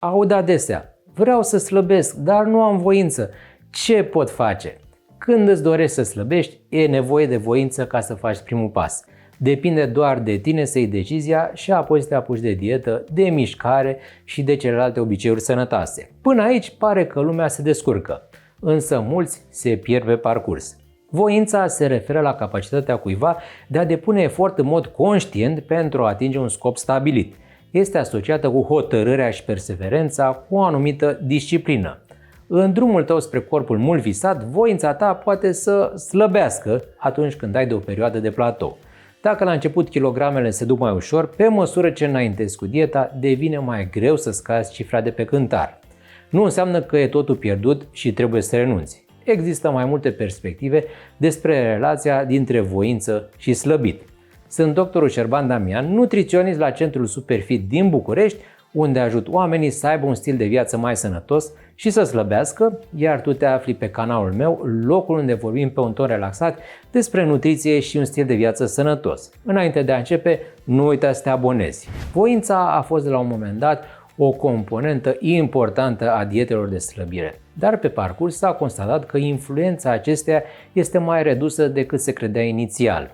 Aud adesea: vreau să slăbesc, dar nu am voință. Ce pot face? Când îți dorești să slăbești, e nevoie de voință ca să faci primul pas. Depinde doar de tine să iei decizia și apoi să te apuci de dietă, de mișcare și de celelalte obiceiuri sănătoase. Până aici pare că lumea se descurcă, însă mulți se pierd pe parcurs. Voința se referă la capacitatea cuiva de a depune efort în mod conștient pentru a atinge un scop stabilit. Este asociată cu hotărârea și perseverența, cu o anumită disciplină. În drumul tău spre corpul mult visat, voința ta poate să slăbească atunci când ai de o perioadă de platou. Dacă la început kilogramele se duc mai ușor, pe măsură ce înaintezi cu dieta, devine mai greu să scazi cifra de pe cântar. Nu înseamnă că e totul pierdut și trebuie să renunți. Există mai multe perspective despre relația dintre voință și slăbit. Sunt doctorul Șerban Damian, nutriționist la Centrul Superfit din București, unde ajut oamenii să aibă un stil de viață mai sănătos și să slăbească, iar tu te afli pe canalul meu, locul unde vorbim pe un ton relaxat despre nutriție și un stil de viață sănătos. Înainte de a începe, nu uita să te abonezi. Voința a fost de la un moment dat o componentă importantă a dietelor de slăbire, dar pe parcurs s-a constatat că influența acesteia este mai redusă decât se credea inițial.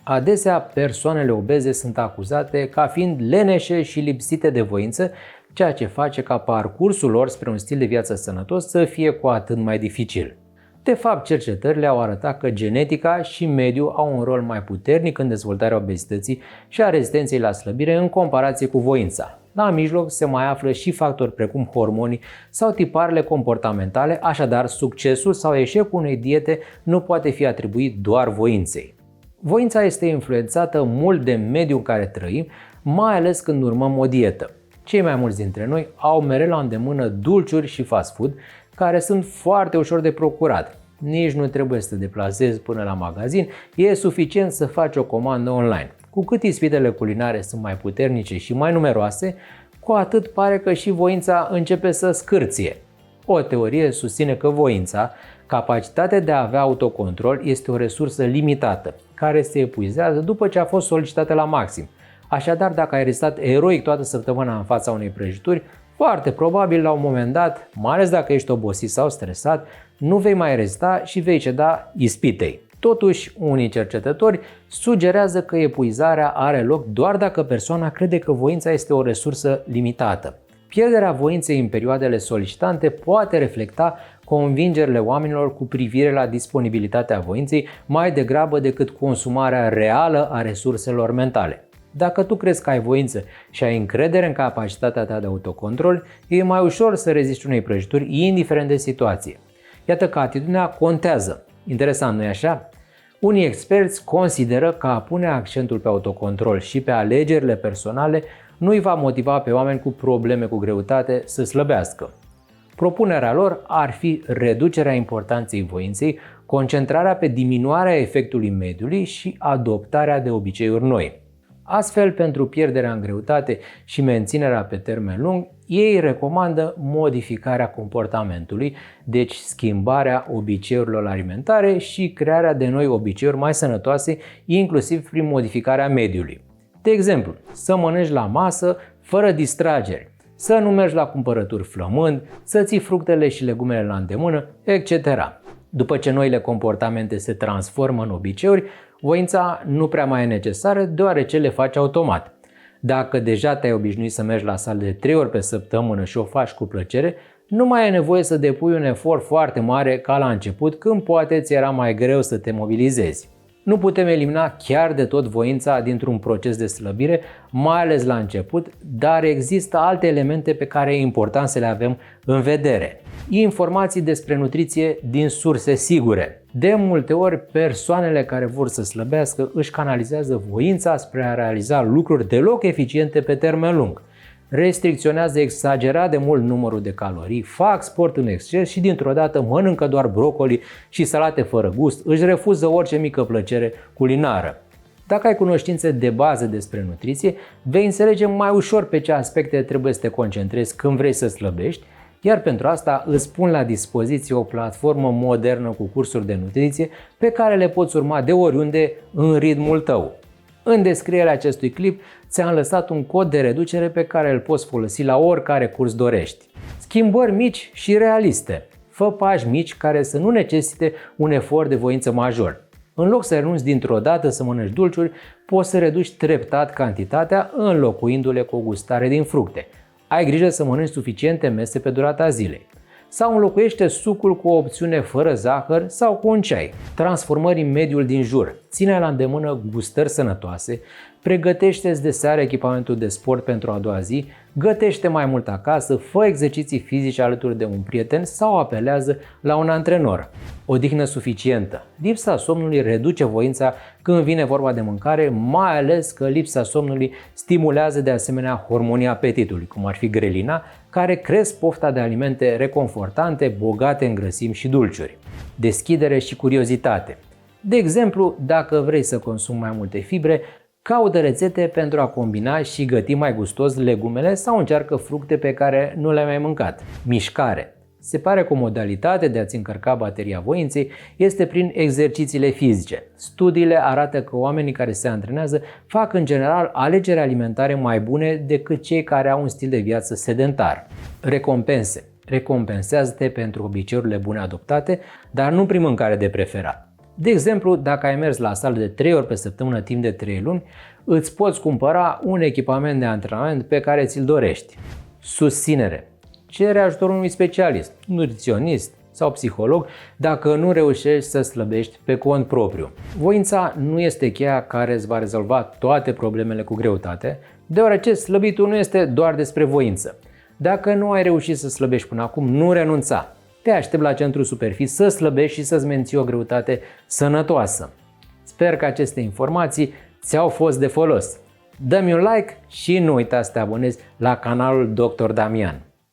Adesea, persoanele obeze sunt acuzate ca fiind leneșe și lipsite de voință, ceea ce face ca parcursul lor spre un stil de viață sănătos să fie cu atât mai dificil. De fapt, cercetările au arătat că genetica și mediul au un rol mai puternic în dezvoltarea obezității și a rezistenței la slăbire în comparație cu voința. La mijloc se mai află și factori precum hormonii sau tiparele comportamentale, așadar succesul sau eșecul unei diete nu poate fi atribuit doar voinței. Voința este influențată mult de mediul în care trăim, mai ales când urmăm o dietă. Cei mai mulți dintre noi au mereu la îndemână dulciuri și fast food, care sunt foarte ușor de procurat. Nici nu trebuie să te deplasezi până la magazin, e suficient să faci o comandă online. Cu cât ispitele culinare sunt mai puternice și mai numeroase, cu atât pare că și voința începe să scârție. O teorie susține că voința, capacitatea de a avea autocontrol, este o resursă limitată, care se epuizează după ce a fost solicitată la maxim. Așadar, dacă ai rezistat eroic toată săptămâna în fața unei prăjituri, foarte probabil la un moment dat, mai ales dacă ești obosit sau stresat, nu vei mai rezista și vei ceda ispitei. Totuși, unii cercetători sugerează că epuizarea are loc doar dacă persoana crede că voința este o resursă limitată. Pierderea voinței în perioadele solicitante poate reflecta convingerile oamenilor cu privire la disponibilitatea voinței mai degrabă decât consumarea reală a resurselor mentale. Dacă tu crezi că ai voință și ai încredere în capacitatea ta de autocontrol, e mai ușor să rezisti unei prăjituri, indiferent de situație. Iată că atitudinea contează. Interesant, nu-i așa? Unii experți consideră că a pune accentul pe autocontrol și pe alegerile personale nu îi va motiva pe oameni cu probleme cu greutate să slăbească. Propunerea lor ar fi reducerea importanței voinței, concentrarea pe diminuarea efectului mediului și adoptarea de obiceiuri noi. Astfel, pentru pierderea în greutate și menținerea pe termen lung, ei recomandă modificarea comportamentului, deci schimbarea obiceiurilor alimentare și crearea de noi obiceiuri mai sănătoase, inclusiv prin modificarea mediului. De exemplu, să mănânci la masă fără distrageri, să nu mergi la cumpărături flămând, să ții fructele și legumele la îndemână, etc. După ce noile comportamente se transformă în obiceiuri, voința nu prea mai e necesară, deoarece le faci automat. Dacă deja te-ai obișnuit să mergi la sală de 3 ori pe săptămână și o faci cu plăcere, nu mai ai nevoie să depui un efort foarte mare ca la început, când poate ți era mai greu să te mobilizezi. Nu putem elimina chiar de tot voința dintr-un proces de slăbire, mai ales la început, dar există alte elemente pe care e important să le avem în vedere. Informații despre nutriție din surse sigure. De multe ori, persoanele care vor să slăbească își canalizează voința spre a realiza lucruri deloc eficiente pe termen lung. Restricționează exagerat de mult numărul de calorii, fac sport în exces și dintr-o dată mănâncă doar brocoli și salate fără gust, își refuză orice mică plăcere culinară. Dacă ai cunoștințe de bază despre nutriție, vei înțelege mai ușor pe ce aspecte trebuie să te concentrezi când vrei să slăbești, iar pentru asta îți pun la dispoziție o platformă modernă cu cursuri de nutriție pe care le poți urma de oriunde în ritmul tău. În descrierea acestui clip ți-am lăsat un cod de reducere pe care îl poți folosi la oricare curs dorești. Schimbări mici și realiste. Fă pași mici care să nu necesite un efort de voință major. În loc să renunți dintr-o dată să mănânci dulciuri, poți să reduci treptat cantitatea înlocuindu-le cu o gustare din fructe. Ai grijă să mănânci suficiente mese pe durata zilei. Sau înlocuiește sucul cu o opțiune fără zahăr sau cu un ceai. Transformări în mediul din jur. Ține la îndemână gustări sănătoase, pregătește-ți de seară echipamentul de sport pentru a doua zi, gătește mai mult acasă, fă exerciții fizice alături de un prieten sau apelează la un antrenor. Odihnă suficientă. Lipsa somnului reduce voința când vine vorba de mâncare, mai ales că lipsa somnului stimulează de asemenea hormonii apetitului, cum ar fi grelina, care cresc pofta de alimente reconfortante, bogate în grăsimi și dulciuri. Deschidere și curiozitate. De exemplu, dacă vrei să consumi mai multe fibre, caută rețete pentru a combina și găti mai gustos legumele sau încearcă fructe pe care nu le-ai mai mâncat. Mișcare. Se pare că o modalitate de a-ți încărca bateria voinței este prin exercițiile fizice. Studiile arată că oamenii care se antrenează fac în general alegeri alimentare mai bune decât cei care au un stil de viață sedentar. Recompense. Recompensează-te pentru obiceiurile bune adoptate, dar nu prin mâncare de preferat. De exemplu, dacă ai mers la sală de 3 ori pe săptămână timp de 3 luni, îți poți cumpăra un echipament de antrenament pe care ți-l dorești. Susținere. Cere ajutorul unui specialist, nutriționist sau psiholog dacă nu reușești să slăbești pe cont propriu. Voința nu este cheia care îți va rezolva toate problemele cu greutate, deoarece slăbitul nu este doar despre voință. Dacă nu ai reușit să slăbești până acum, nu renunța. Te aștept la Centru Superfit să slăbești și să-ți menții o greutate sănătoasă. Sper că aceste informații ți-au fost de folos. Dă-mi un like și nu uita să te abonezi la canalul Dr. Damian.